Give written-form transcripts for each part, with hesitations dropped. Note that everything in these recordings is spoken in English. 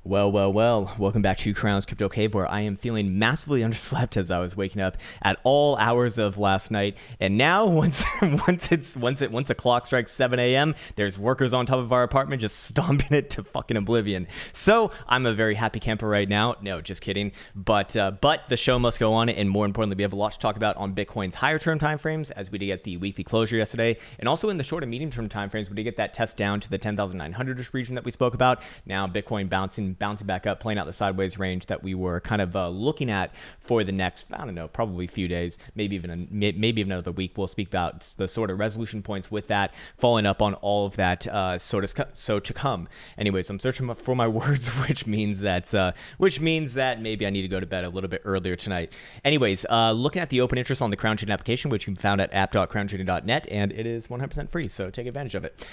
Well, welcome back to Krown's Crypto Cave, where I am feeling massively underslept as I was waking up at all hours of last night. And now once the clock strikes 7 a.m., there's workers on top of our apartment just stomping it to fucking oblivion. So I'm a very happy camper right now. No, just kidding. But the show must go on, and more importantly, we have a lot to talk about on Bitcoin's higher term timeframes, as we did get the weekly closure yesterday, and also in the short and medium term timeframes, we did get that test down to the 10,900-ish region that we spoke about. Now Bitcoin bouncing back up, playing out the sideways range that we were kind of looking at for the next, I don't know, probably a few days, maybe even another week. We'll speak about the sort of resolution points with that, following up on all of that so to come. Anyways, I'm searching for my words, which means that maybe I need to go to bed a little bit earlier tonight. Anyways, looking at the open interest on the Krown Trading application, which can be found at app.crowntrading.net, and it is 100% free, so take advantage of it.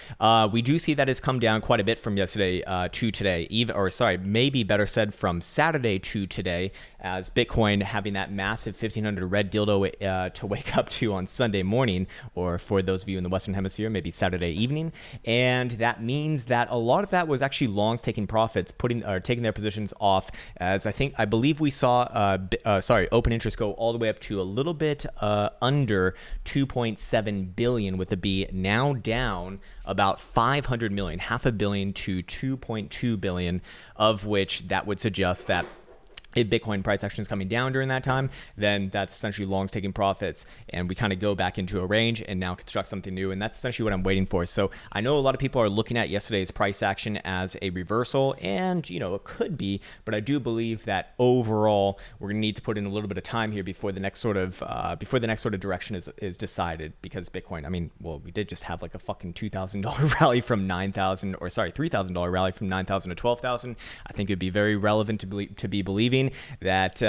We do see that it's come down quite a bit from yesterday to today, maybe better said from Saturday to today, as Bitcoin having that massive 1500 red dildo to wake up to on Sunday morning, or for those of you in the Western Hemisphere, maybe Saturday evening. And that means that a lot of that was actually longs taking profits, taking their positions off, as I believe we saw open interest go all the way up to a little bit under 2.7 billion with a B, now down about 500 million, half a billion to 2.2 billion, of which that would suggest that if Bitcoin price action is coming down during that time, then that's essentially longs taking profits, and we kind of go back into a range and now construct something new, and that's essentially what I'm waiting for. So I know a lot of people are looking at yesterday's price action as a reversal, and it could be, but I do believe that overall we're gonna need to put in a little bit of time here before the next sort of direction is decided, because Bitcoin, we did just have like a fucking $2,000 rally from $3,000 rally from 9,000 to 12,000. I think it'd be very relevant to be believing that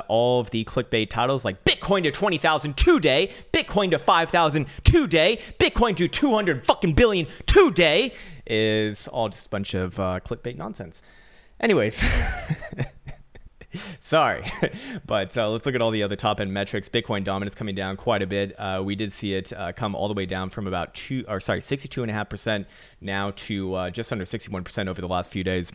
all of the clickbait titles like Bitcoin to 20,000 today, Bitcoin to 5,000 today, Bitcoin to 200 fucking billion today is all just a bunch of clickbait nonsense. Anyways, sorry, but let's look at all the other top end metrics. Bitcoin dominance coming down quite a bit. We did see it come all the way down from about 62.5% now to just under 61% over the last few days.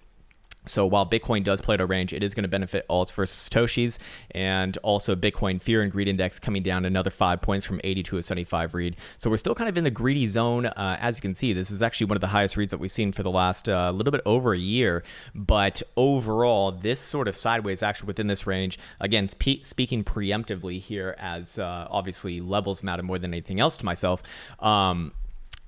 So while Bitcoin does play at a range, it is going to benefit alts versus Satoshis, and also Bitcoin Fear and Greed Index coming down another 5 points from 80 to a 75 read. So we're still kind of in the greedy zone. As you can see, this is actually one of the highest reads that we've seen for the last little bit over a year. But overall, this sort of sideways action within this range, again, speaking preemptively here, as obviously levels matter more than anything else to myself.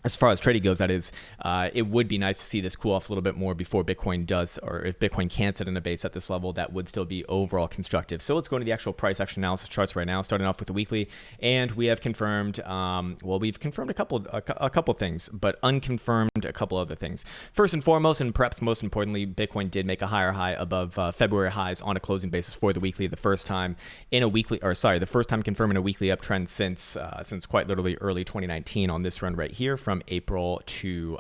As far as trading goes, that is, it would be nice to see this cool off a little bit more before Bitcoin does, or if Bitcoin can't sit in a base at this level, that would still be overall constructive. So let's go into the actual price action analysis charts right now, starting off with the weekly. And we have confirmed, we've confirmed a couple things, but unconfirmed a couple other things. First and foremost, and perhaps most importantly, Bitcoin did make a higher high above February highs on a closing basis for the weekly, the first time confirming a weekly uptrend since quite literally early 2019 on this run right here from April to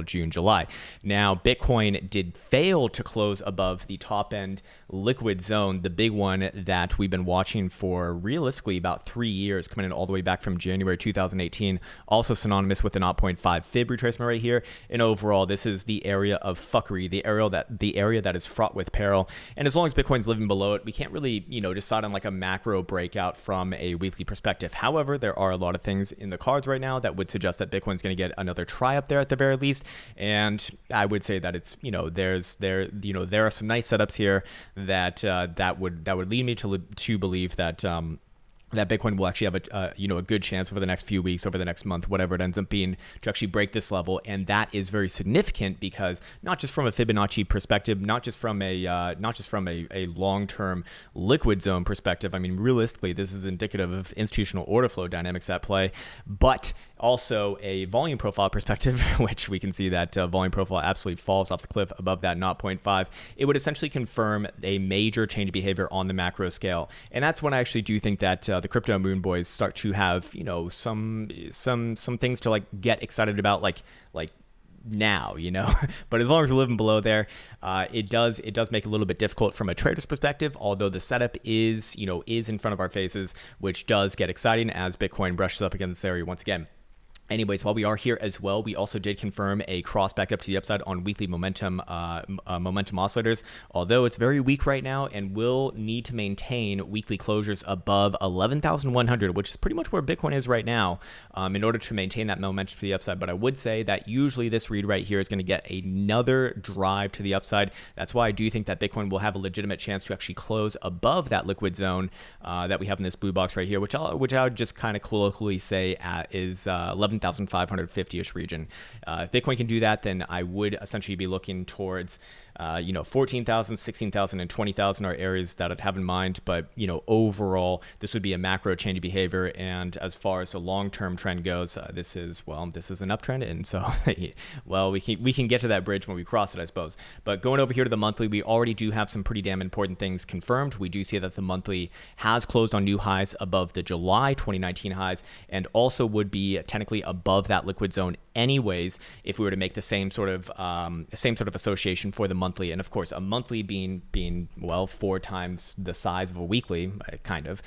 June, July. Now, Bitcoin did fail to close above the top end liquid zone, the big one that we've been watching for realistically about 3 years, coming in all the way back from January 2018, also synonymous with the 0.5 fib retracement right here. And overall, this is the area of fuckery, the area that is fraught with peril. And as long as Bitcoin's living below it, we can't really decide on like a macro breakout from a weekly perspective. However, there are a lot of things in the cards right now that would suggest that Bitcoin's going to get another try up there at the very least. And I would say that it's there are some nice setups here that would lead me to believe that that Bitcoin will actually have a good chance over the next few weeks, over the next month, whatever it ends up being, to actually break this level. And that is very significant, because not just from a Fibonacci perspective, not just from a long-term liquid zone perspective. Realistically, this is indicative of institutional order flow dynamics at play, but also a volume profile perspective, which we can see that volume profile absolutely falls off the cliff above that 0.5. It would essentially confirm a major change of behavior on the macro scale. And that's when I actually do think that the crypto moon boys start to have, some things to like get excited about, like now, but as long as we're living below there, it does make it a little bit difficult from a trader's perspective, although the setup is in front of our faces, which does get exciting as Bitcoin brushes up against this area once again. Anyways, while we are here as well, we also did confirm a cross back up to the upside on weekly momentum momentum oscillators, although it's very weak right now and will need to maintain weekly closures above 11,100, which is pretty much where Bitcoin is right now, in order to maintain that momentum to the upside. But I would say that usually this read right here is going to get another drive to the upside. That's why I do think that Bitcoin will have a legitimate chance to actually close above that liquid zone that we have in this blue box right here, which I would just kind of colloquially say is 11,550-ish region. If Bitcoin can do that, then I would essentially be looking towards 14,000, 16,000, and 20,000 are areas that I'd have in mind. But, overall, this would be a macro change of behavior. And as far as the long-term trend goes, this is an uptrend. And so, well, we can get to that bridge when we cross it, I suppose. But going over here to the monthly, we already do have some pretty damn important things confirmed. We do see that the monthly has closed on new highs above the July 2019 highs, and also would be technically above that liquid zone anyways if we were to make the same sort of association for the monthly. And of course, a monthly being well 4 times the size of a weekly, kind of,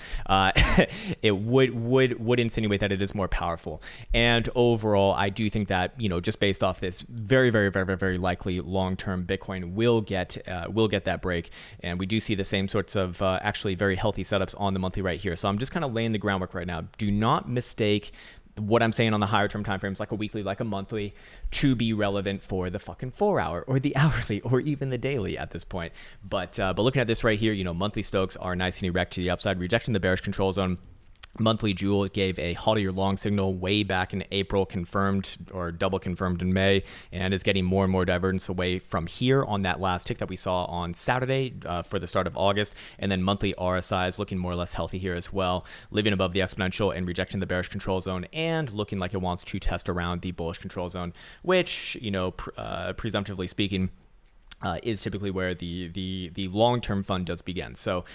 it would insinuate that it is more powerful. And overall, I do think that just based off this, very, very, very, very, very likely long-term Bitcoin will get that break. And we do see the same sorts of actually very healthy setups on the monthly right here. So I'm just kind of laying the groundwork right now. Do not mistake what I'm saying on the higher term time frames, like a weekly, like a monthly, to be relevant for the fucking 4 hour or the hourly or even the daily at this point. But looking at this right here, monthly Stokes are nice and erect to the upside, rejecting the bearish control zone. Monthly Jewel gave a holier long signal way back in April, confirmed or double confirmed in May, and is getting more and more divergence away from here on that last tick that we saw on Saturday for the start of August. And then monthly RSI is looking more or less healthy here as well, living above the exponential and rejecting the bearish control zone and looking like it wants to test around the bullish control zone, which, presumptively speaking, is typically where the long-term fund does begin. So,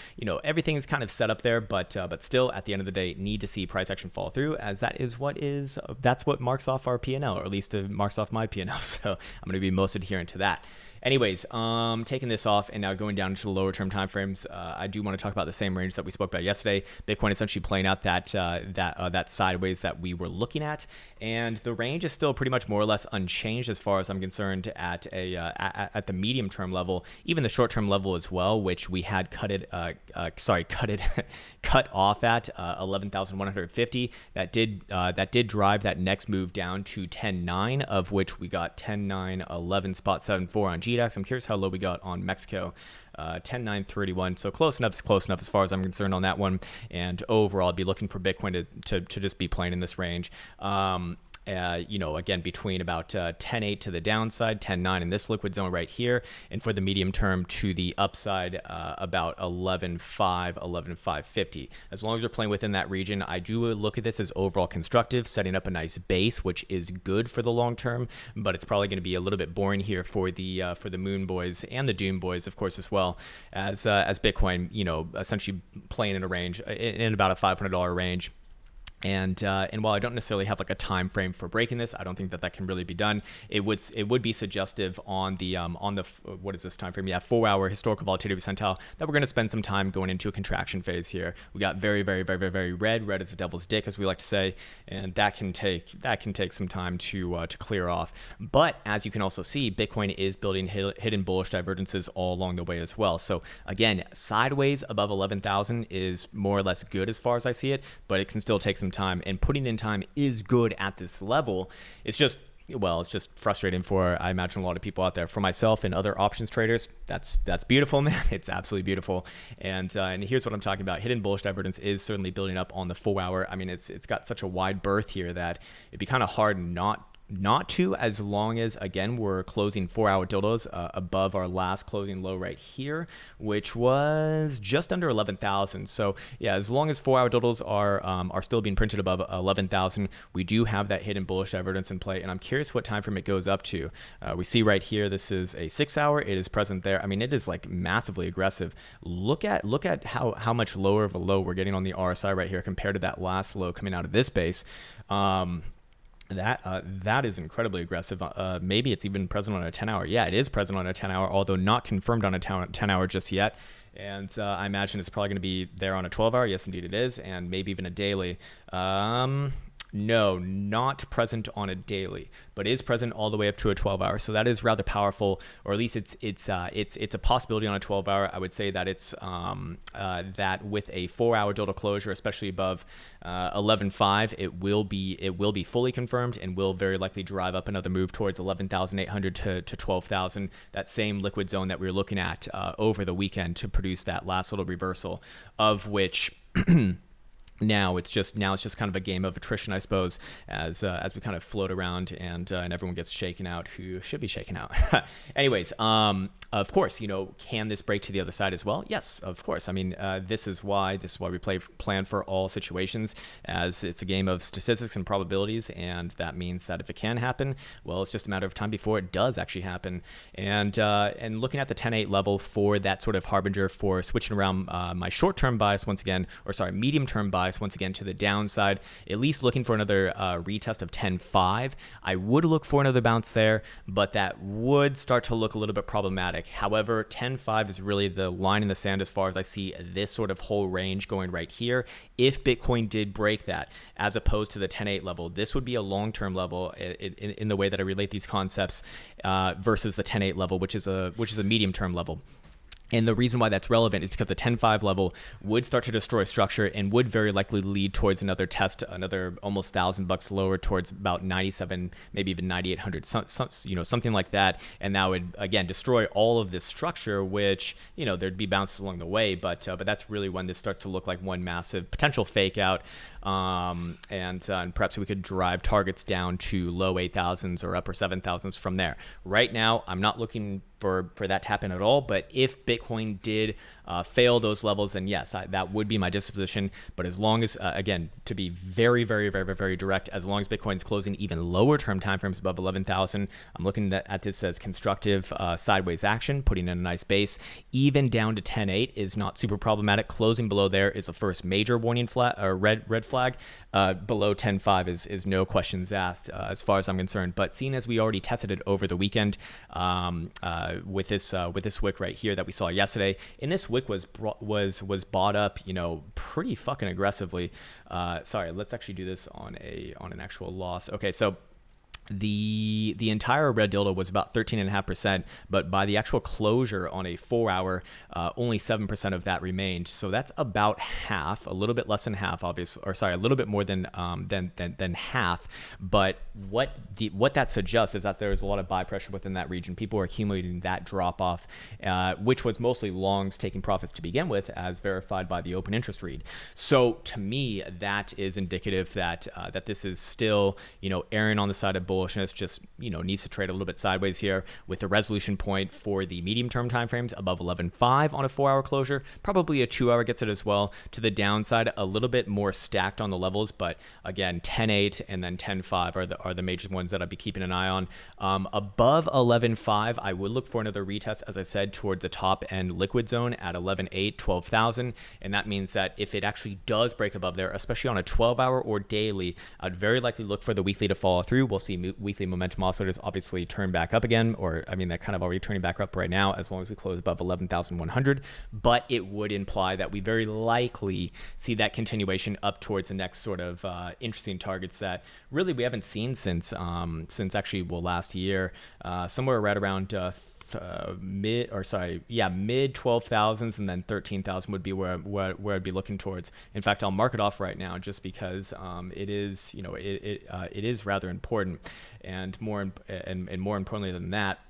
everything is kind of set up there, but still at the end of the day, need to see price action fall through, as that's what marks off our P&L, or at least it marks off my P&L. So I'm going to be most adherent to that. Anyways, taking this off and now going down to the lower term timeframes, I do want to talk about the same range that we spoke about yesterday. Bitcoin essentially playing out that sideways that we were looking at, and the range is still pretty much more or less unchanged as far as I'm concerned at the medium term level, even the short term level as well, which we had cut off at 11,150. That did drive that next move down to 10.9, of which we got 10.911.74 on GDAX. I'm curious how low we got on Mexico. 10.931. So close enough is close enough as far as I'm concerned on that one. And overall, I'd be looking for Bitcoin to just be playing in this range. Again, between about 10.8 to the downside, 10.9 in this liquid zone right here, and for the medium term to the upside, about 11.5, 11.550. As long as we're playing within that region, I do look at this as overall constructive, setting up a nice base, which is good for the long term, but it's probably going to be a little bit boring here for the Moon Boys and the Doom Boys, of course, as well as Bitcoin, essentially playing in a range, in about a $500 range. And while I don't necessarily have like a time frame for breaking this, I don't think that can really be done. It would be suggestive on the what is this time frame? Yeah, 4 hour historical volatility percentile that we're going to spend some time going into a contraction phase here. We got very, very, very, very, very red as the devil's dick, as we like to say, and that can take some time to clear off. But as you can also see, Bitcoin is building hidden bullish divergences all along the way as well. So again, sideways above 11,000 is more or less good as far as I see it, but it can still take some time, and putting in time is good at this level. It's just frustrating for, I imagine, a lot of people out there. For myself and other options traders, that's beautiful, man. It's absolutely beautiful. And here's what I'm talking about. Hidden bullish divergence is certainly building up on the 4 hour. I mean, it's got such a wide berth here that it'd be kind of hard not to, as long as, again, we're closing 4 hour dildos above our last closing low right here, which was just under 11,000. So yeah, as long as 4 hour dildos are still being printed above 11,000, we do have that hidden bullish divergence in play. And I'm curious what time frame it goes up to. We see right here, this is a 6 hour. It is present there. I mean, it is like massively aggressive. Look at how much lower of a low we're getting on the RSI right here compared to that last low coming out of this base. That is incredibly aggressive. Maybe it's even present on a 10 hour. Yeah, it is present on a 10 hour, although not confirmed on a 10 hour just yet. And I imagine it's probably going to be there on a 12 hour. Yes, indeed it is. And maybe even a daily. No, not present on a daily, but is present all the way up to a 12-hour. So that is rather powerful, or at least it's a possibility on a 12-hour. I would say that it's that with a 4-hour dildo closure, especially above 11.5, it will be fully confirmed and will very likely drive up another move towards 11,800 to 12,000. That same liquid zone that we were looking at over the weekend to produce that last little reversal, of which. Now it's just kind of a game of attrition, I suppose, as we kind of float around and everyone gets shaken out who should be shaken out. Anyways, of course, can this break to the other side as well? Yes, of course. I mean, this is why we plan for all situations, as it's a game of statistics and probabilities, and that means that if it can happen, well, it's just a matter of time before it does actually happen. And looking at the 10-8 level for that sort of harbinger for switching around my short-term bias once again, or sorry, medium-term bias once again to the downside, at least looking for another retest of 10.5. I would look for another bounce there, but that would start to look a little bit problematic. However, 10.5 is really the line in the sand as far as I see this sort of whole range going right here. If Bitcoin did break that, as opposed to the 10.8 level, this would be a long-term level in the way that I relate these concepts versus the 10.8 level, which is a medium-term level. And the reason why that's relevant is because the 10.5 level would start to destroy structure and would very likely lead towards another test, another almost $1,000 lower towards about 97, maybe even 9,800, something like that. And that would again destroy all of this structure, which there'd be bounces along the way, but that's really when this starts to look like one massive potential fake out. And perhaps we could drive targets down to low 8,000s or upper 7,000s from there. Right now, I'm not looking for that to happen at all, but if Bitcoin did fail those levels, then yes, that would be my disposition. But as long as, again, to be very, very, very, very direct, as long as Bitcoin's closing even lower term timeframes above 11,000, I'm looking at this as constructive sideways action, putting in a nice base. Even down to 10.8 is not super problematic. Closing below there is the first major warning flag or red flag. Below 10.5 is no questions asked as far as I'm concerned. But seeing as we already tested it over the weekend with this wick right here that we saw yesterday, and this wick was bought up, pretty fucking aggressively. Sorry, let's actually do this on an actual loss. Okay, so the entire red dildo was about 13.5%, but by the actual closure on a 4-hour, only 7% of that remained. So that's about half, a little bit less than half, obviously, or sorry, a little bit more than half. But what that suggests is that there is a lot of buy pressure within that region. People are accumulating that drop off, which was mostly longs taking profits to begin with, as verified by the open interest read. So to me, that is indicative that this is still erring on the side of bullishness, just needs to trade a little bit sideways here, with the resolution point for the medium term timeframes above 11.5 on a 4-hour closure. Probably a 2-hour gets it as well. To the downside, a little bit more stacked on the levels, but again, 10.8 and then 10.5 are the major ones that I'd be keeping an eye on. Above 11.5, I would look for another retest, as I said, towards the top end liquid zone at 11.8, 12,000, and that means that if it actually does break above there, especially on a 12-hour or daily, I'd very likely look for the weekly to follow through. We'll see weekly momentum oscillators obviously turn back up again, or I mean, they're kind of already turning back up right now as long as we close above 11,100, but it would imply that we very likely see that continuation up towards the next sort of interesting targets that really we haven't seen since actually last year, somewhere right around mid 12,000s, and then 13,000 would be where I'd be looking towards. In fact, I'll mark it off right now just because it is it is rather important, and more importantly than that,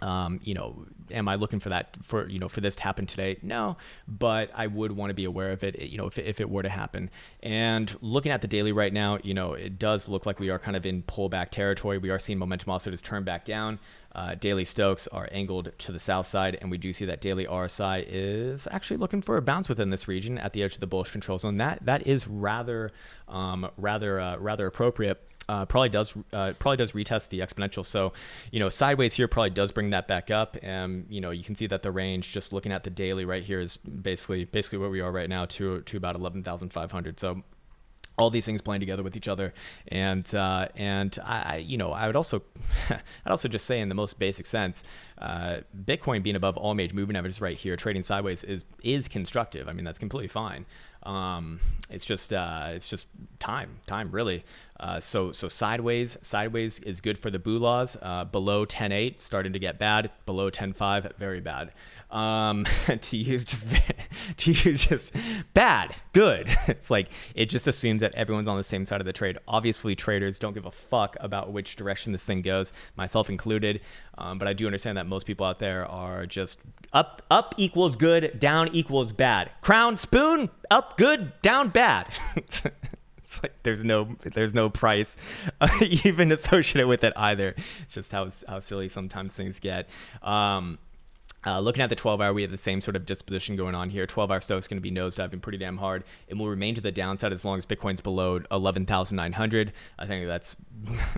am I looking for that for this to happen today? No, but I would want to be aware of it, if it were to happen. And looking at the daily right now, it does look like we are kind of in pullback territory. We are seeing momentum oscillators turn back down. Daily Stokes are angled to the south side, and we do see that daily RSI is actually looking for a bounce within this region at the edge of the bullish control zone. That is rather appropriate. Probably does retest the exponential. So, sideways here probably does bring that back up. And, you can see that the range, just looking at the daily right here, is basically where we are right now to about 11,500. So all these things playing together with each other, and I would also I'd also just say, in the most basic sense, Bitcoin being above all major moving averages right here, trading sideways is constructive. I mean, that's completely fine. It's just time really. So sideways is good for the boo laws. Below 10.8 starting to get bad. Below 10.5 very bad. To use just bad, good. It's like it just assumes that everyone's on the same side of the trade. Obviously, traders don't give a fuck about which direction this thing goes, myself included. But I do understand that most people out there are just up equals good, down equals bad. Krown, spoon, up good, down bad. It's like there's no price even associated with it either. It's just how silly sometimes things get. Looking at the 12-hour, we have the same sort of disposition going on here. 12-hour Stoch's going to be nosediving pretty damn hard. It will remain to the downside as long as Bitcoin's below 11,900. I think that's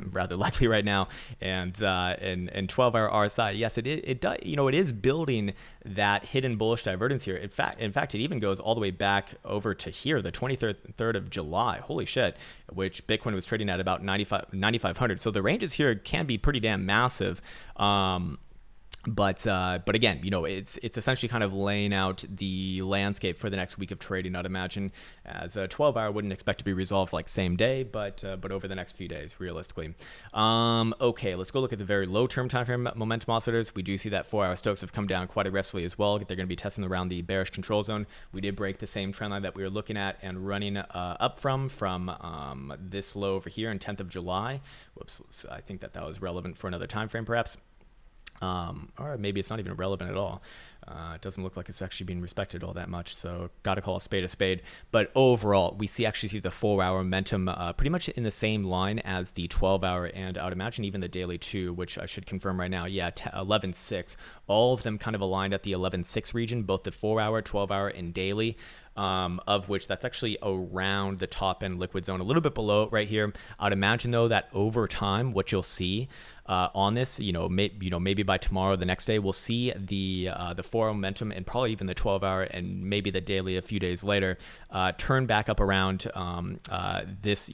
rather likely right now. And 12-hour RSI, yes, it does. It is building that hidden bullish divergence here. In fact, it even goes all the way back over to here, the 23rd of July. Holy shit! Which Bitcoin was trading at about 9,500. So the ranges here can be pretty damn massive. But again, it's essentially kind of laying out the landscape for the next week of trading, I'd imagine, as a 12-hour wouldn't expect to be resolved like same day, but over the next few days, realistically. Okay, let's go look at the very low-term time frame momentum oscillators. We do see that 4-hour Stochs have come down quite aggressively as well. They're going to be testing around the bearish control zone. We did break the same trend line that we were looking at and running up from this low over here in 10th of July. Whoops, I think that was relevant for another time frame, perhaps. Or maybe it's not even relevant at all. It doesn't look like it's actually being respected all that much, so gotta call a spade. But overall, we actually see the 4-hour momentum pretty much in the same line as the 12-hour, and I would imagine even the daily too, which I should confirm right now. Yeah, 11.6. All of them kind of aligned at the 11.6 region, both the 4-hour, 12-hour, and daily. Of which that's actually around the top end liquid zone, a little bit below right here. I would imagine though that over time, what you'll see on this, maybe by tomorrow, the next day, we'll see the 4-hour momentum and probably even the 12-hour and maybe the daily a few days later turn back up around this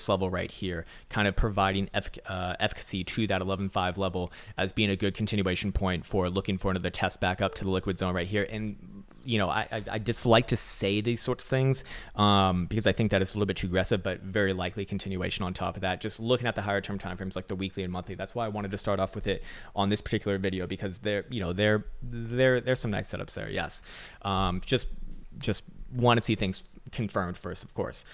level right here, kind of providing efficacy to that 11.5 level as being a good continuation point for looking for another test back up to the liquid zone right here. And I dislike to say these sorts of things because I think that it's a little bit too aggressive, but very likely continuation on top of that. Just looking at the higher term timeframes like the weekly and monthly, that's why I wanted to start off with it on this particular video, because there's some nice setups there. Yes, just want to see things confirmed first, of course.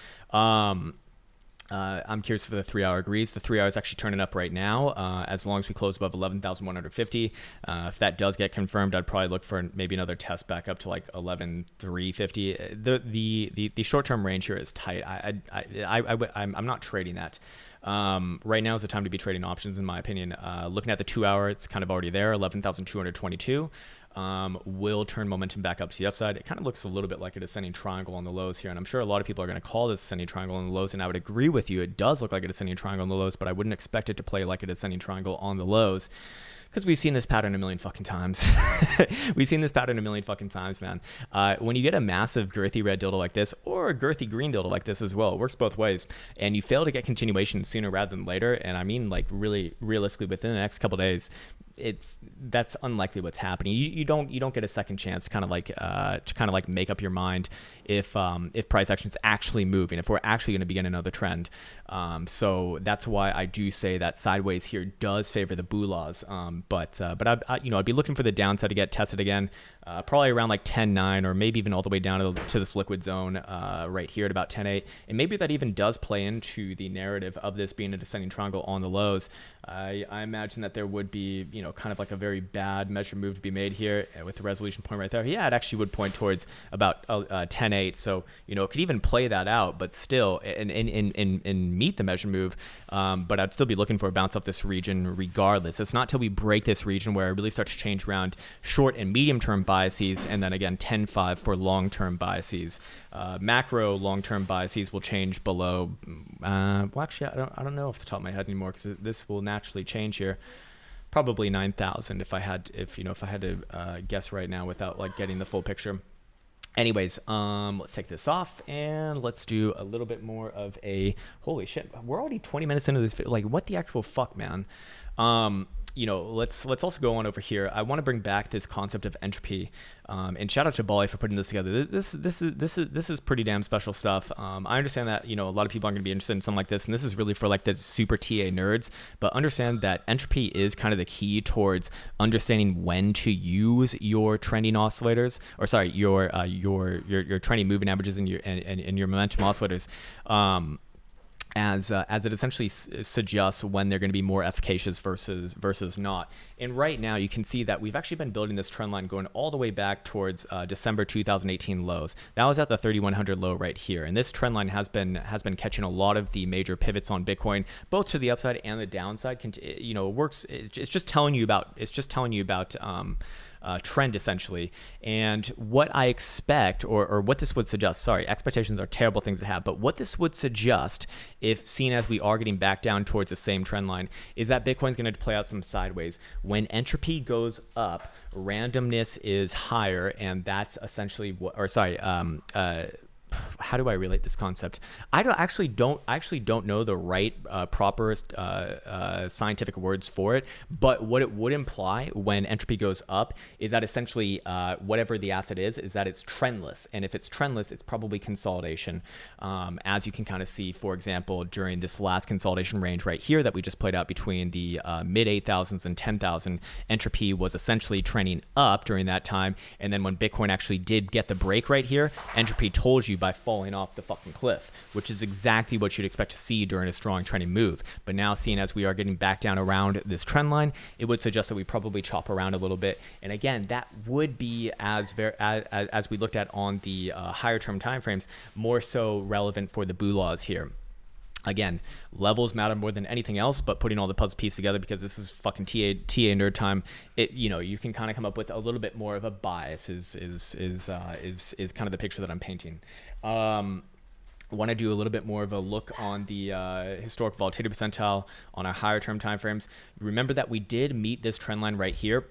I'm curious for the 3-hour agrees. The 3-hour is actually turning up right now, as long as we close above 11,150. If that does get confirmed, I'd probably look for maybe another test back up to like 11,350. The short-term range here is tight. I'm not trading that. Right now is the time to be trading options, in my opinion. Looking at the 2-hour, it's kind of already there, 11,222. Will turn momentum back up to the upside. It kind of looks a little bit like a descending triangle on the lows here, and I'm sure a lot of people are going to call this descending triangle on the lows, and I would agree with you. It does look like a descending triangle on the lows, but I wouldn't expect it to play like a descending triangle on the lows, because we've seen this pattern a million fucking times. We've seen this pattern a million fucking times, man. When you get a massive girthy red dildo like this, or a girthy green dildo like this as well, it works both ways, and you fail to get continuation sooner rather than later, and I mean like really realistically within the next couple of days, that's unlikely what's happening. You don't get a second chance to kind of like make up your mind if price action is actually moving, if we're actually going to begin another trend. So that's why I do say that sideways here does favor the boo laws. But I'd be looking for the downside to get tested again, probably around like 10.9 or maybe even all the way down to this liquid zone right here at about 10.8, and maybe that even does play into the narrative of this being a descending triangle on the lows. I imagine that there would be kind of like a very bad measure move to be made here with the resolution point right there. Yeah, it actually would point towards about 10.8, so it could even play that out, but still and meet the measure move. But I'd still be looking for a bounce off this region regardless. It's not till we break this region where it really starts to change around short and medium term biases, and then again 10.5 for long term biases. Macro long term biases will change below. Well, actually, I don't know off the top of my head anymore, because this will naturally change here. Probably 9,000 if I had to guess right now without like getting the full picture. Anyways, let's take this off and let's do a little bit more of a, holy shit, we're already 20 minutes into this, like what the actual fuck, man. let's also go on over here. I want to bring back this concept of entropy, and shout out to Bali for putting this together. This is pretty damn special stuff. I understand that a lot of people aren't going to be interested in something like this, and this is really for like the super TA nerds. But understand that entropy is kind of the key towards understanding when to use your trending oscillators, or sorry, your trending moving averages and your momentum oscillators. As it essentially suggests when they're going to be more efficacious versus not. And right now you can see that we've actually been building this trend line going all the way back towards December 2018 lows. That was at the 3100 low right here, and this trend line has been catching a lot of the major pivots on Bitcoin, both to the upside and the downside. It works. It's just telling you about trend essentially. And what I expect, or what this would suggest, sorry, expectations are terrible things to have, but what this would suggest, if seen as we are getting back down towards the same trend line, is that Bitcoin's going to play out some sideways. When entropy goes up, randomness is higher, and that's essentially what, or sorry, how do I relate this concept? I actually don't know the right proper scientific words for it, but what it would imply when entropy goes up is that essentially whatever the asset is that it's trendless, and if it's trendless, it's probably consolidation. As you can kind of see, for example, during this last consolidation range right here that we just played out between the mid 8,000s and 10,000, entropy was essentially trending up during that time, and then when Bitcoin actually did get the break right here, entropy told you by falling off the fucking cliff, which is exactly what you'd expect to see during a strong trending move. But now, seeing as we are getting back down around this trend line, it would suggest that we probably chop around a little bit. And again, that would be, as we looked at on the higher term timeframes, more so relevant for the boo laws here. Again, levels matter more than anything else, but putting all the puzzle pieces together, because this is fucking TA nerd time, you can kind of come up with a little bit more of a bias is kind of the picture that I'm painting. Want to do a little bit more of a look on the historic volatility percentile on our higher term timeframes. Remember that we did meet this trend line right here,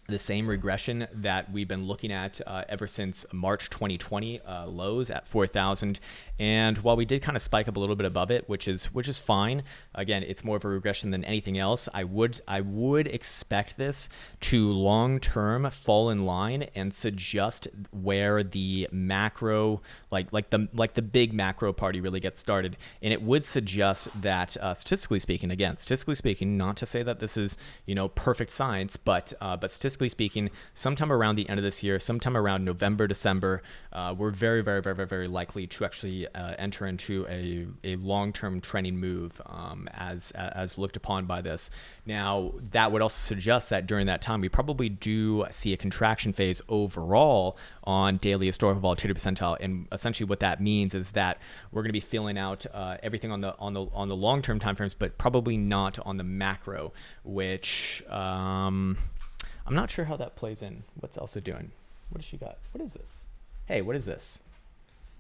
the same regression that we've been looking at ever since March 2020 lows at 4,000. And while we did kind of spike up a little bit above it, which is fine, again, it's more of a regression than anything else. I would expect this to long term fall in line and suggest where the macro, like the big macro party really gets started. And it would suggest that statistically speaking, not to say that this is perfect science, but statistically speaking, sometime around the end of this year, sometime around November, December, we're very, very, very, very, very likely to actually enter into a long-term trending move as looked upon by this. Now, that would also suggest that during that time, we probably do see a contraction phase overall on daily historical volatility percentile. And essentially what that means is that we're going to be filling out everything on the long-term timeframes, but probably not on the macro, which I'm not sure how that plays in. What's Elsa doing? What does she got? What is this? Hey, what is this?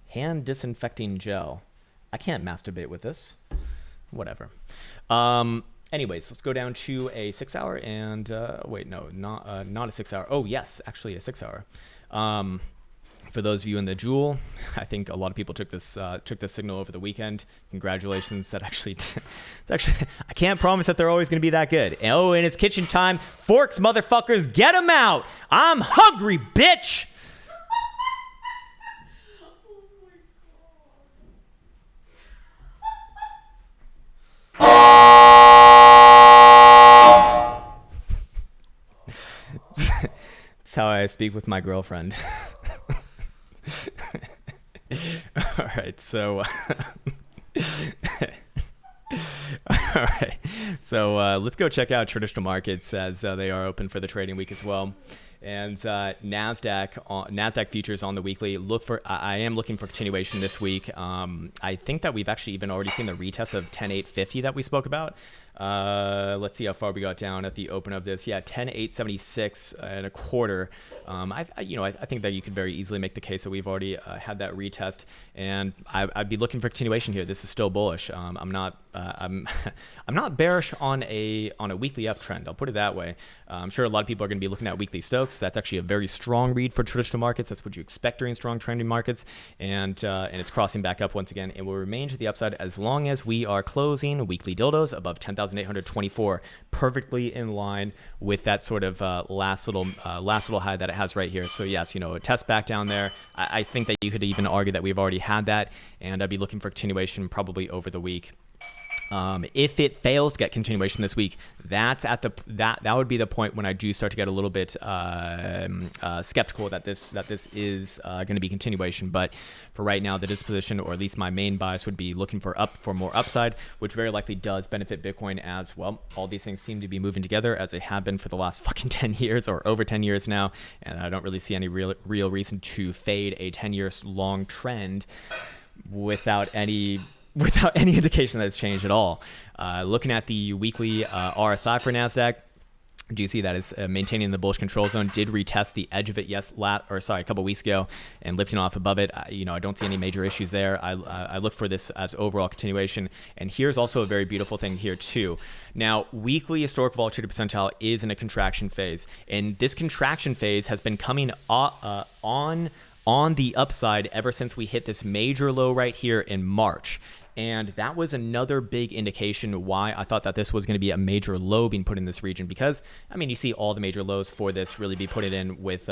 Hand disinfecting gel. I can't masturbate with this. Whatever. Anyways, let's go down to a 6 hour and wait, no, not a 6 hour. Oh yes, actually a 6 hour. For those of you in the Joule, I think a lot of people took this signal over the weekend. Congratulations! It's actually I can't promise that they're always going to be that good. Oh, and it's kitchen time. Forks, motherfuckers, get them out! I'm hungry, bitch. That's how I speak with my girlfriend. All right, so let's go check out traditional markets as they are open for the trading week as well. And Nasdaq futures on the weekly. I am looking for continuation this week. I think that we've actually even already seen the retest of 10,850 that we spoke about. Let's see how far we got down at the open of this. Yeah, 10,876 and a quarter. I think that you could very easily make the case that we've already had that retest, and I'd be looking for continuation here. This is still bullish. I'm not bearish on a weekly uptrend. I'll put it that way. I'm sure a lot of people are going to be looking at weekly Stokes. looks. That's actually a very strong read for traditional markets. That's what you expect during strong trending markets, and it's crossing back up once again. It will remain to the upside as long as we are closing weekly dildos above 10,824, perfectly in line with that sort of last little high that it has right here. So yes, a test back down there. I think that you could even argue that we've already had that, and I'd be looking for continuation probably over the week. If it fails to get continuation this week, that would be the point when I do start to get a little bit skeptical that this is going to be continuation. But for right now, the disposition, or at least my main bias, would be looking for more upside, which very likely does benefit Bitcoin as well. All these things seem to be moving together as they have been for the last fucking 10 years or over 10 years now, and I don't really see any real reason to fade a 10-year long trend without any indication that it's changed at all. Looking at the weekly RSI for NASDAQ, do you see that it's maintaining the bullish control zone? Did retest the edge of it a couple weeks ago, and lifting off above it. I don't see any major issues there. I look for this as overall continuation. And here's also a very beautiful thing here too. Now, weekly historic volatility percentile is in a contraction phase, and this contraction phase has been coming on the upside ever since we hit this major low right here in March. And that was another big indication why I thought that this was going to be a major low being put in this region, because you see all the major lows for this really be put in with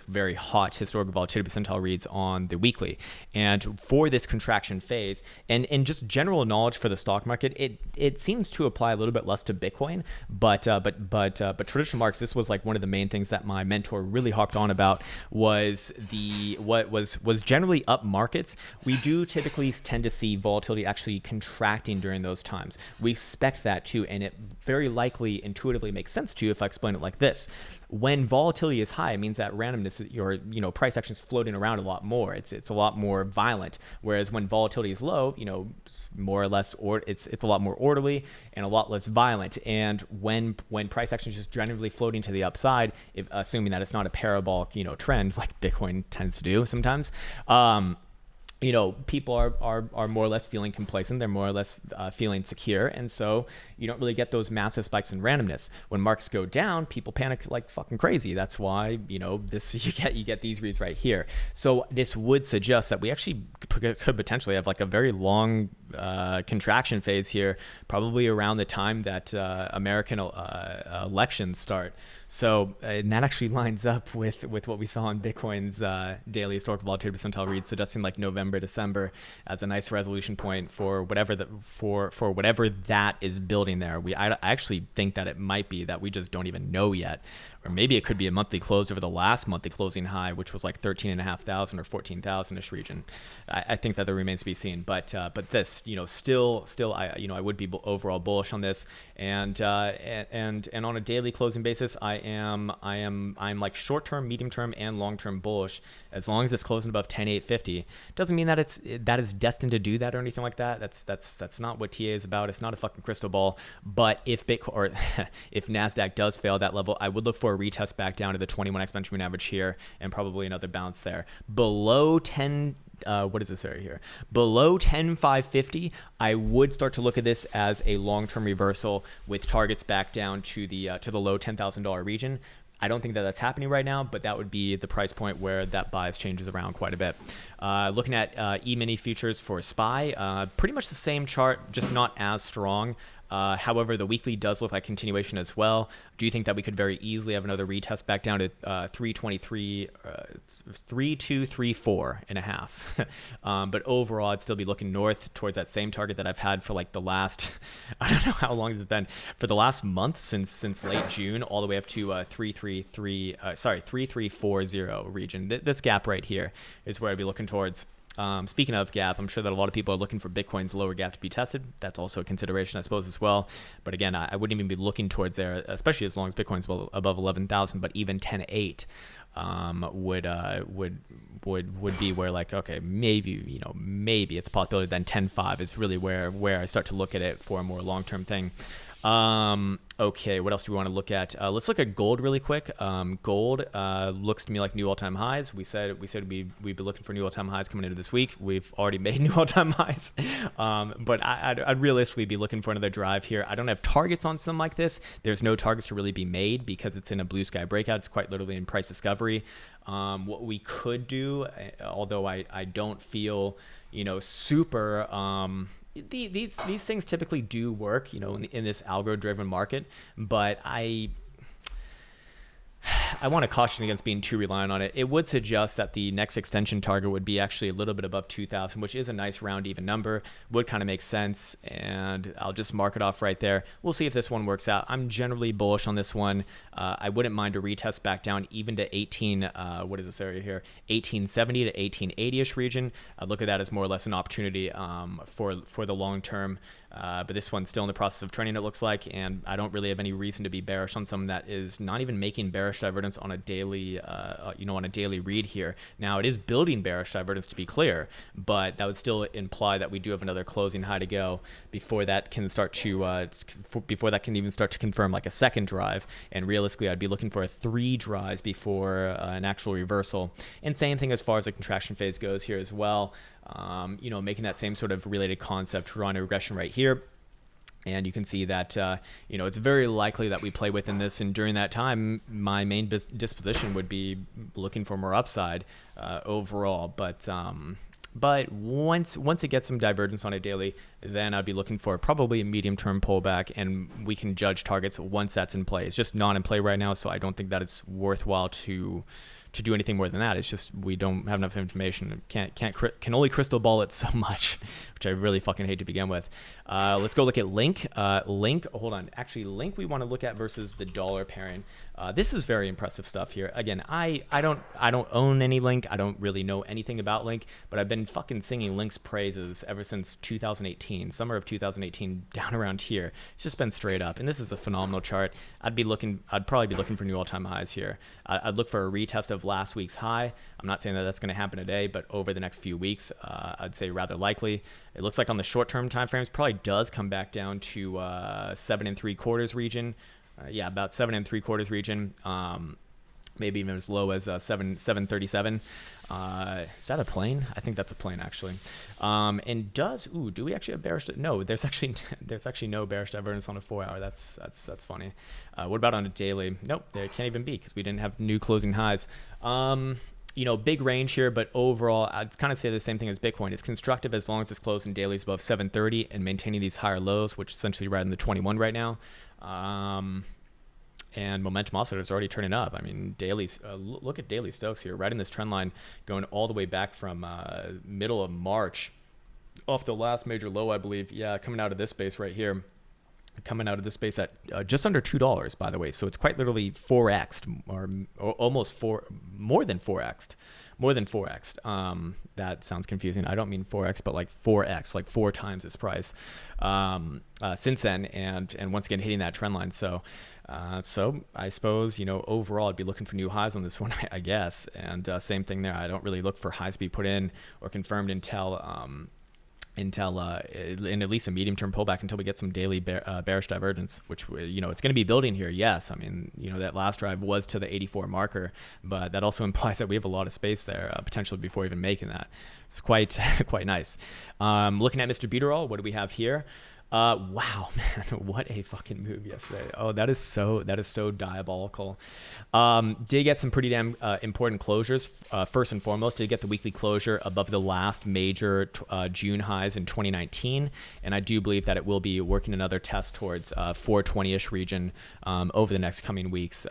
very hot historical volatility percentile reads on the weekly. And for this contraction phase, and just general knowledge for the stock market, it seems to apply a little bit less to Bitcoin, but traditional markets, this was like one of the main things that my mentor really harped on about, was what was generally up markets. We do typically tend to see volatility actually contracting during those times. We expect that too, and it very likely intuitively makes sense to you if I explain it like this. When volatility is high, it means that randomness, your price action is floating around a lot more. It's a lot more violent. Whereas when volatility is low, more or less, it's a lot more orderly and a lot less violent. And when price action is just generally floating to the upside, assuming that it's not a parabolic trend like Bitcoin tends to do sometimes, people are more or less feeling complacent. They're more or less feeling secure. And so you don't really get those massive spikes in randomness. When markets go down, people panic like fucking crazy. That's why, you get these reads right here. So this would suggest that we actually could potentially have like a very long contraction phase here, probably around the time that American elections start. So and that actually lines up with what we saw on Bitcoin's daily historical volatility percentile read, suggesting like November, December as a nice resolution point for whatever that is building there. I actually think that it might be that we just don't even know yet, or maybe it could be a monthly close over the last monthly closing high, which was like 13,500 or 14,000-ish region. I think that remains to be seen, but this, still I would be overall bullish on this, and on a daily closing basis, I'm like short term, medium term, and long term bullish as long as it's closing above 10,850. Doesn't mean that it's destined to do that or anything like that. That's not what TA is about. It's not a fucking crystal ball. But if Bitcoin or if NASDAQ does fail that level, I would look for a retest back down to the 21 exponential moving average here, and probably another bounce there below 10. What is this area here? Below 10,550, I would start to look at this as a long-term reversal with targets back down to the low $10,000 region. I don't think that that's happening right now, but that would be the price point where that bias changes around quite a bit. Looking at E-mini futures for SPY, pretty much the same chart, just not as strong. However, the weekly does look like continuation as well. Do you think that we could very easily have another retest back down to 323, 3234 and a half? But overall, I'd still be looking north towards that same target that I've had for like the last, I don't know how long it's been, for the last month since late June, all the way up to 3340 region. This gap right here is where I'd be looking towards. Speaking of gap, I'm sure that a lot of people are looking for Bitcoin's lower gap to be tested. That's also a consideration, I suppose, as well. But again, I wouldn't even be looking towards there, especially as long as Bitcoin's above 11,000. But even 10.8 would be where, like, okay, maybe it's a possibility. Then 10.5 is really where I start to look at it for a more long-term thing. Okay, what else do we want to look at? Let's look at gold really quick. Gold looks to me like new all-time highs. We said we'd be looking for new all-time highs coming into this week. We've already made new all-time highs, but I'd realistically be looking for another drive here. I don't have targets on something like this. There's no targets to really be made because it's in a blue sky breakout. It's quite literally in price discovery. What we could do, although I don't feel super these things typically do work in this algo driven market, but I want to caution against being too reliant on it. It would suggest that the next extension target would be actually a little bit above 2,000, which is a nice round even number. Would kind of make sense, and I'll just mark it off right there. We'll see if this one works out. I'm generally bullish on this one. I wouldn't mind a retest back down even to 18. What is this area here? 1870 to 1880ish region. I look at that as more or less an opportunity for the long term. But this one's still in the process of trending, it looks like, and I don't really have any reason to be bearish on something that is not even making bearish divergence on a daily, on a daily read here. Now, it is building bearish divergence, to be clear, but that would still imply that we do have another closing high to go before that can start to, before that can even start to confirm like a second drive. And realistically, I'd be looking for 3 drives before an actual reversal. And same thing as far as the contraction phase goes here as well. Making that same sort of related concept, drawing a regression right here. And you can see that, it's very likely that we play within this. And during that time, my main disposition would be looking for more upside overall. But once it gets some divergence on a daily, then I'd be looking for probably a medium-term pullback, and we can judge targets once that's in play. It's just not in play right now, so I don't think that it's worthwhile to do anything more than that. It's just we don't have enough information. Can only crystal ball it so much, which I really fucking hate to begin with. Let's go look at Link. Hold on. Actually, Link we want to look at versus the dollar pairing. This is very impressive stuff here. Again, I don't own any Link. I don't really know anything about Link, but I've been fucking singing Link's praises ever since 2018, summer of 2018, down around here. It's just been straight up, and this is a phenomenal chart. I'd probably be looking for new all-time highs here. I'd look for a retest of last week's high. I'm not saying that that's going to happen today, but over the next few weeks, I'd say rather likely. It looks like on the short-term time frames, probably does come back down to 7 3/4 region. About 7 3/4 region. Maybe even as low as 737. Is that a plane? I think that's a plane actually. And do we actually have bearish? No, there's actually no bearish divergence on a 4-hour. That's funny. What about on a daily? Nope, there can't even be because we didn't have new closing highs. Big range here, but overall, I'd kind of say the same thing as Bitcoin. It's constructive as long as it's closing dailies above 730 and maintaining these higher lows, which is essentially right in the 21 right now. And momentum also is already turning up. I mean, dailies, look at daily Stokes here, right in this trend line, going all the way back from middle of March, off the last major low, I believe. Yeah, coming out of this space right here. Coming out of this space at just under $2, by the way. So it's quite literally 4x'd, or almost more than 4x'd. That sounds confusing. I don't mean 4x, but like 4x, like 4 times its price since then. And once again, hitting that trend line. So I suppose, overall, I'd be looking for new highs on this one, I guess. And same thing there. I don't really look for highs to be put in or confirmed until in at least a medium-term pullback until we get some daily bearish divergence, which, it's going to be building here. Yes. I mean, that last drive was to the 84 marker, but that also implies that we have a lot of space there, potentially before even making that. It's quite nice. Looking at Mr. Buterol, what do we have here? Wow, man, what a fucking move yesterday. Oh, that is so diabolical. Did get some pretty damn important closures. First and foremost, did get the weekly closure above the last major June highs in 2019. And I do believe that it will be working another test towards 420-ish region over the next coming weeks.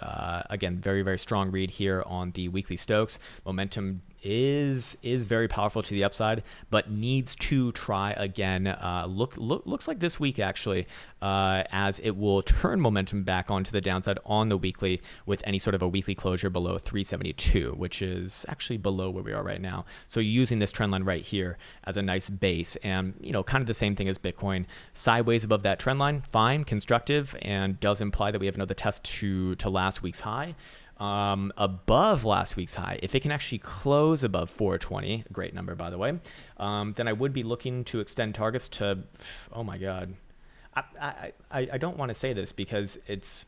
Again, very, very strong read here on the weekly Stokes. Momentum is very powerful to the upside, but needs to try again. Looks like this week actually, as it will turn momentum back onto the downside on the weekly with any sort of a weekly closure below 372, which is actually below where we are right now. So using this trend line right here as a nice base, and kind of the same thing as Bitcoin, sideways above that trend line, fine, constructive, and does imply that we have another test to last week's high. Above last week's high, if it can actually close above 420, a great number by the way, then I would be looking to extend targets to, oh my god, I don't want to say this because it's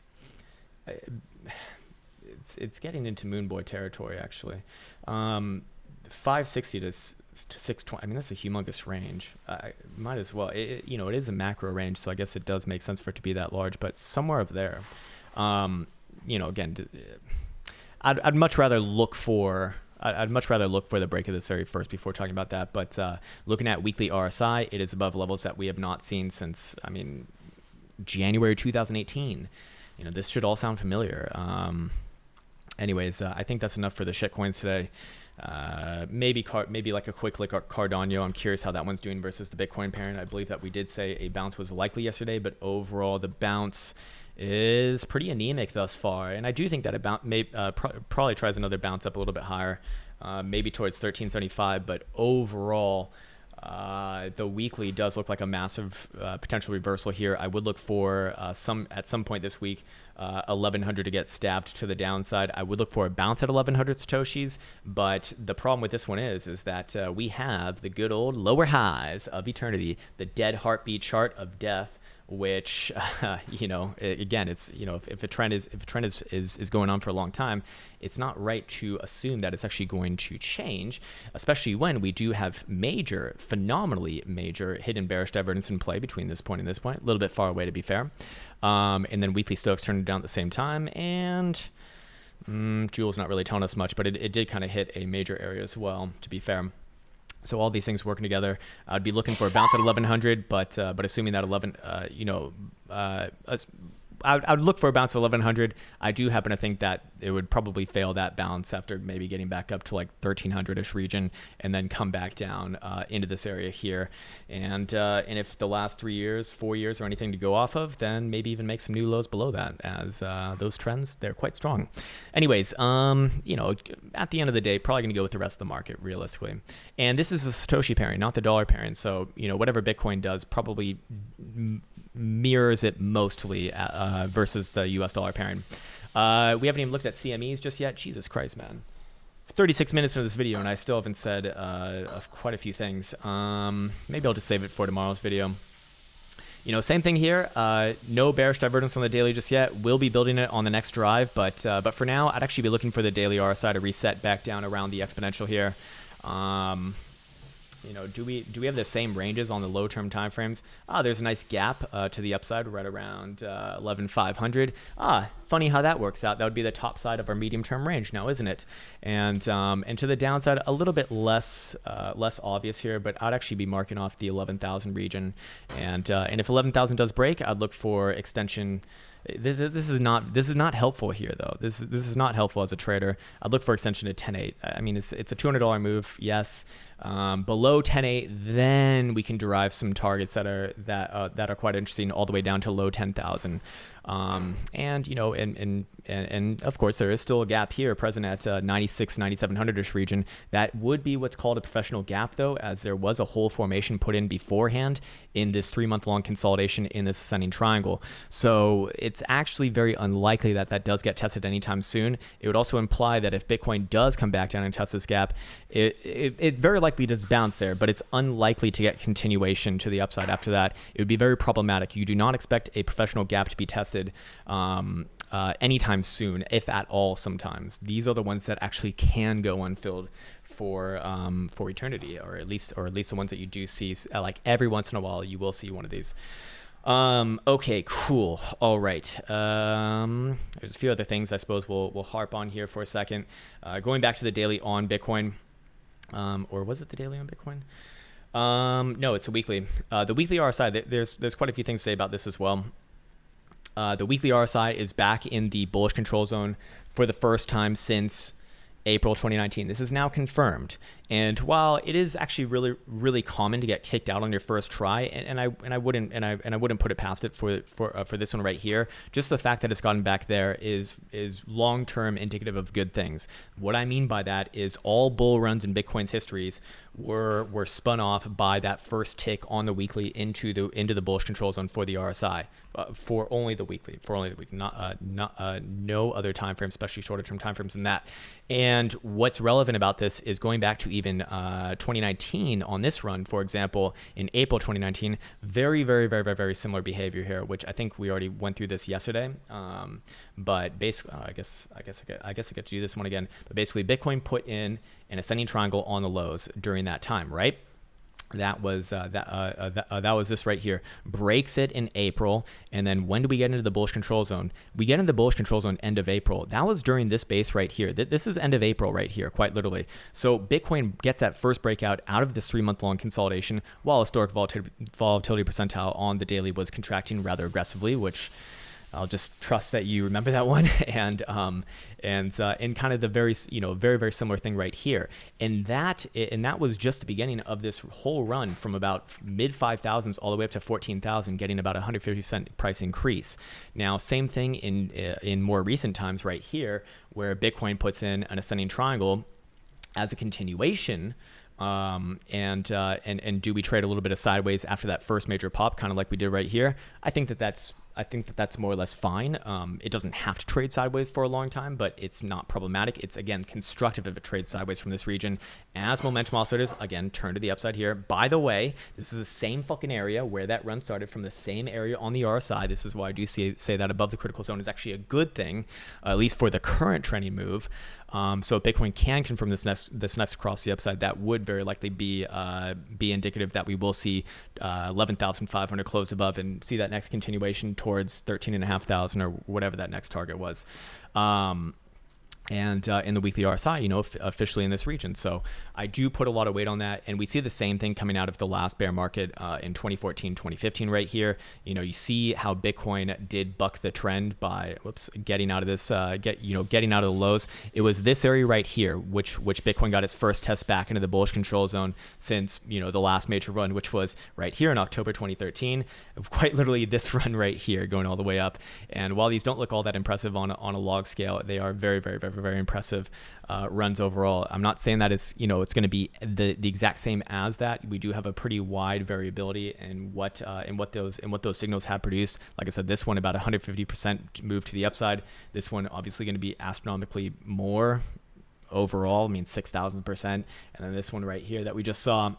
getting into moon boy territory actually. 560 to 620. I mean, that's a humongous range. Might as well. It is a macro range, so I guess it does make sense for it to be that large. But somewhere up there, again, I'd much rather look for. I'd much rather look for the break of this area first before talking about that. But looking at weekly RSI, it is above levels that we have not seen since, January 2018. This should all sound familiar. Anyways, I think that's enough for the shitcoins today. Maybe like a quick look at Cardano. I'm curious how that one's doing versus the Bitcoin parent. I believe that we did say a bounce was likely yesterday, but overall the bounce is pretty anemic thus far. And I do think that it probably tries another bounce up a little bit higher, maybe towards 1375. But overall, the weekly does look like a massive potential reversal here. I would look for at some point this week 1100 to get stabbed to the downside. I would look for a bounce at 1100 satoshis, but the problem with this one is that we have the good old lower highs of eternity, the dead heartbeat chart of death, which again, it's if a trend is going on for a long time, it's not right to assume that it's actually going to change, especially when we do have phenomenally major hidden bearish divergence in play between this point and this point, a little bit far away to be fair. And then weekly Stoics turned down at the same time, and Jules not really telling us much, but it did kind of hit a major area as well, to be fair. So all these things working together, I'd be looking for a bounce at 1100, but assuming that I would look for a bounce at 1100. I do happen to think that it would probably fail that bounce after maybe getting back up to like 1300-ish region and then come back down into this area here. And if the last 3 years, 4 years are anything to go off of, then maybe even make some new lows below that, as those trends, they're quite strong. Anyways, at the end of the day, probably going to go with the rest of the market realistically. And this is a Satoshi pairing, not the dollar pairing. So, whatever Bitcoin does probably mirrors it mostly versus the US dollar pairing. We haven't even looked at CMEs just yet. Jesus Christ, man. 36 minutes into this video and I still haven't said of quite a few things. Maybe I'll just save it for tomorrow's video. Same thing here. No bearish divergence on the daily just yet. We'll be building it on the next drive, but for now, I'd actually be looking for the daily RSI to reset back down around the exponential here. Do we have the same ranges on the low term time frames? There's a nice gap to the upside right around 11,500. Funny how that works out. That would be the top side of our medium term range now, isn't it? And to the downside, a little bit less obvious here, but I'd actually be marking off the 11,000 region. And if 11,000 does break, I'd look for extension. This is not helpful here though. This is not helpful as a trader. I'd look for extension to 10.8. I mean, it's a $200 move, yes. Below 10.8, then we can derive some targets that are quite interesting, all the way down to low 10,000. And of course there is still a gap here present at 9,700-ish region. That would be what's called a professional gap though, as there was a whole formation put in beforehand in this 3-month-long consolidation in this ascending triangle. So it's actually very unlikely that does get tested anytime soon. It would also imply that if Bitcoin does come back down and test this gap, it very likely does bounce there, but it's unlikely to get continuation to the upside after that. It would be very problematic. You do not expect a professional gap to be tested anytime soon, if at all. Sometimes these are the ones that actually can go unfilled for eternity, or at least the ones that you do see like every once in a while. You will see one of these. Okay, cool. All right. There's a few other things I suppose we'll harp on here for a second. Going back to the daily on Bitcoin, or was it the daily on Bitcoin? No, it's a weekly. The weekly RSI. There's quite a few things to say about this as well. The weekly RSI is back in the bullish control zone for the first time since April 2019. This is now confirmed. And while it is actually really, really common to get kicked out on your first try, and I wouldn't put it past it for this one right here, just the fact that it's gotten back there is long-term indicative of good things. What I mean by that is all bull runs in Bitcoin's histories were spun off by that first tick on the weekly into the bullish control zone for the RSI, for only the weekly, not no other time frame, especially shorter term time frames than that. And And what's relevant about this is going back to even 2019 on this run, for example, in April 2019, very similar behavior here, which I think we already went through this yesterday. But basically, I guess I get to do this one again. But basically, Bitcoin put in an ascending triangle on the lows during that time, right? That was that was this right here. Breaks it in April, and then when do we get into the bullish control zone? We get into the bullish control zone end of April. That was during this base right here. This is end of April right here, quite literally. So Bitcoin gets that first breakout out of this 3-month-long consolidation, while historic volatility percentile on the daily was contracting rather aggressively, which I'll just trust that you remember that one, and kind of the very similar thing right here, and that was just the beginning of this whole run from about mid 5,000s all the way up to 14,000, getting about 150% price increase. Now, same thing in more recent times right here, where Bitcoin puts in an ascending triangle as a continuation. And do we trade a little bit of sideways after that first major pop, kind of like we did right here? I think that that's more or less fine. It doesn't have to trade sideways for a long time, but it's not problematic. It's, again, constructive if it trades sideways from this region. As momentum oscillators, again, turn to the upside here. By the way, this is the same fucking area where that run started, from the same area on the RSI. This is why I do say that above the critical zone is actually a good thing, at least for the current trending move. So if Bitcoin can confirm this next across the upside, that would very likely be indicative that we will see 11,500 closed above and see that next continuation towards 13,500 or whatever that next target was. And in the weekly RSI, officially in this region. So I do put a lot of weight on that. And we see the same thing coming out of the last bear market in 2014, 2015 right here. You see how Bitcoin did buck the trend by getting out of this, getting out of the lows. It was this area right here, which Bitcoin got its first test back into the bullish control zone since, the last major run, which was right here in October 2013. Quite literally this run right here going all the way up. And while these don't look all that impressive on a log scale, they are very impressive runs overall. I'm not saying that it's going to be the exact same as that. We do have a pretty wide variability in what those signals have produced. Like I said, this one about 150% move to the upside. This one obviously going to be astronomically more overall. 6,000%, and then this one right here that we just saw,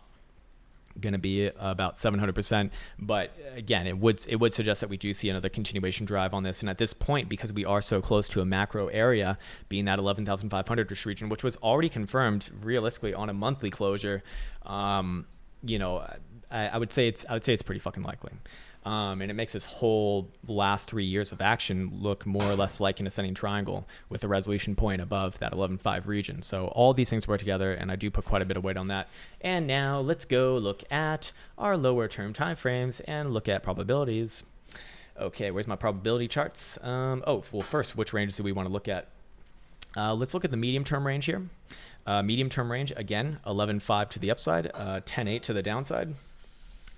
going to be about 700%. But again, it would suggest that we do see another continuation drive on this. And at this point, because we are so close to a macro area, being that 11,500-ish region, which was already confirmed realistically on a monthly closure, I would say it's pretty fucking likely. And it makes this whole last 3 years of action look more or less like an ascending triangle with a resolution point above that 11.5 region. So all these things work together, and I do put quite a bit of weight on that. And now let's go look at our lower term timeframes and look at probabilities. Okay, where's my probability charts? First, which ranges do we want to look at? Let's look at the medium term range here. Medium term range, again, 11.5 to the upside, 10.8 to the downside.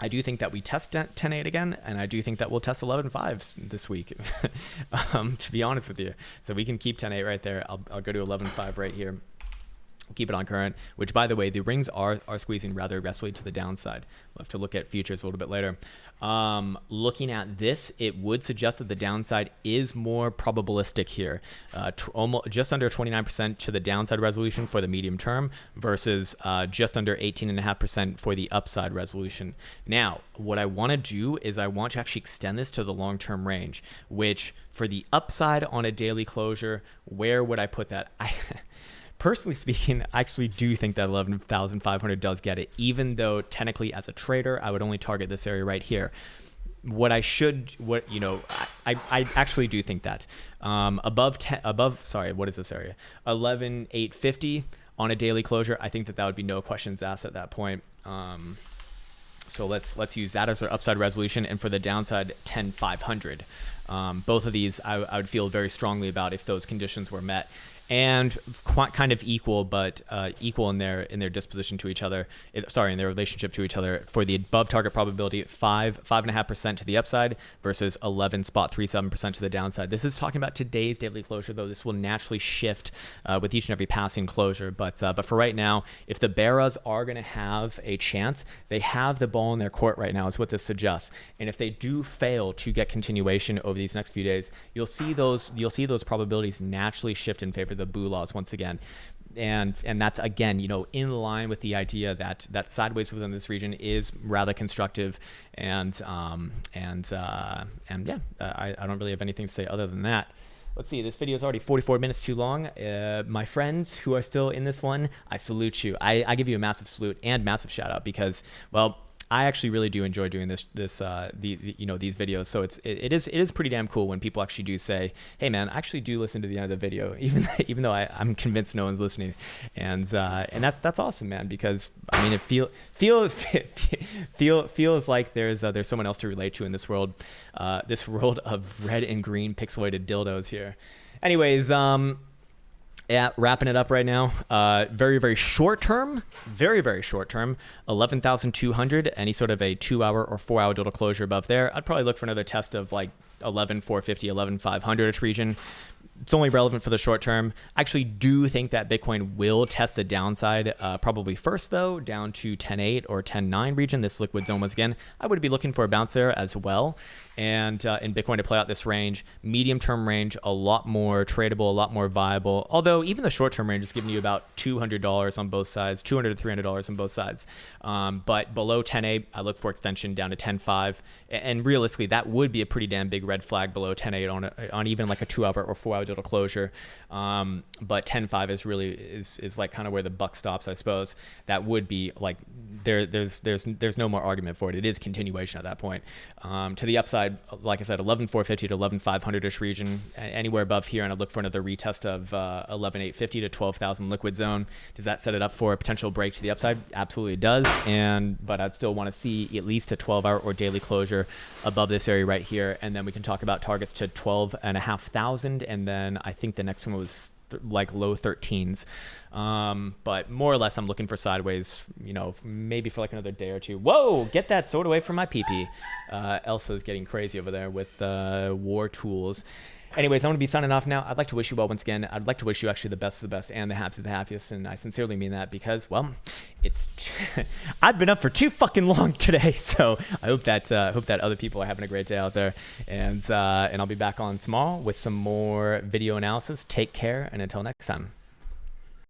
I do think that we test 10.8 again, and I do think that we'll test 11.5s this week, to be honest with you. So we can keep 10.8 right there. I'll go to 11.5 right here. Keep it on current, which, by the way, the rings are squeezing rather aggressively to the downside. We'll have to look at futures a little bit later. Looking at this, it would suggest that the downside is more probabilistic here, just under 29% to the downside resolution for the medium term versus just under 18.5% for the upside resolution. Now, what I want to do is I want to actually extend this to the long-term range, which for the upside on a daily closure, where would I put that? Personally speaking, I actually do think that 11,500 does get it, even though technically as a trader, I would only target this area right here. I actually do think that what is this area? 11,850 on a daily closure. I think that would be no questions asked at that point. So let's use that as our upside resolution, and for the downside, 10,500. Both of these I would feel very strongly about if those conditions were met. And kind of equal, but equal in their disposition to each other. In their relationship to each other. For the above target probability, 5.5% to the upside versus 11.37% to the downside. This is talking about today's daily closure, though. This will naturally shift with each and every passing closure. But for right now, if the bears are going to have a chance, they have the ball in their court right now. Is what this suggests. And if they do fail to get continuation over these next few days, you'll see those probabilities naturally shift in favor of the boo laws once again. and that's, again, in line with the idea that sideways within this region is rather constructive, and yeah, I don't really have anything to say other than that. Let's see, this video is already 44 minutes too long. My friends who are still in this one, I salute you. I give you a massive salute and massive shout out because, well, I actually really do enjoy doing these videos. So it is pretty damn cool when people actually do say, "Hey man, I actually do listen to the end of the video," even though I'm convinced no one's listening, and that's awesome, man. Because I mean, it feels like there's someone else to relate to in this world of red and green pixelated dildos here. Anyways, yeah, wrapping it up right now. Very, very short term, 11,200. Any sort of a 2 hour or 4 hour dildo closure above there. I'd probably look for another test of like 11,450, 11,500-ish region. It's only relevant for the short term. I actually do think that Bitcoin will test the downside probably first, though, down to 10.8 or 10.9 region, this liquid zone once again. I would be looking for a bounce there as well. And in Bitcoin to play out this range, medium-term range, a lot more tradable, a lot more viable. Although even the short-term range is giving you about $200 on both sides, $200 to $300 on both sides. But below 10.8, I look for extension down to 10.5. And realistically, that would be a pretty damn big red flag below 10.8 on even like a 2 hour or 4 hour dildo closure. But 10.5 is really is like kind of where the buck stops, I suppose. That would be like there's no more argument for it. It is continuation at that point. To the upside, like I said, 11,450 to 11,500-ish region, anywhere above here, and I'd look for another retest of 11,850 to 12,000 liquid zone. Does that set it up for a potential break to the upside? Absolutely it does. But I'd still want to see at least a 12-hour or daily closure above this area right here, and then we can talk about targets to 12,500, and then I think the next one was like low 13s. But more or less I'm looking for sideways, maybe for like another day or two. Whoa, get that sword away from my pee-pee. Elsa's getting crazy over there with war tools. Anyways, I'm going to be signing off now. I'd like to wish you well once again. I'd like to wish you actually the best of the best and the happiest of the happiest. And I sincerely mean that because, well, it's I've been up for too fucking long today. So I hope that other people are having a great day out there. And I'll be back on tomorrow with some more video analysis. Take care. And until next time.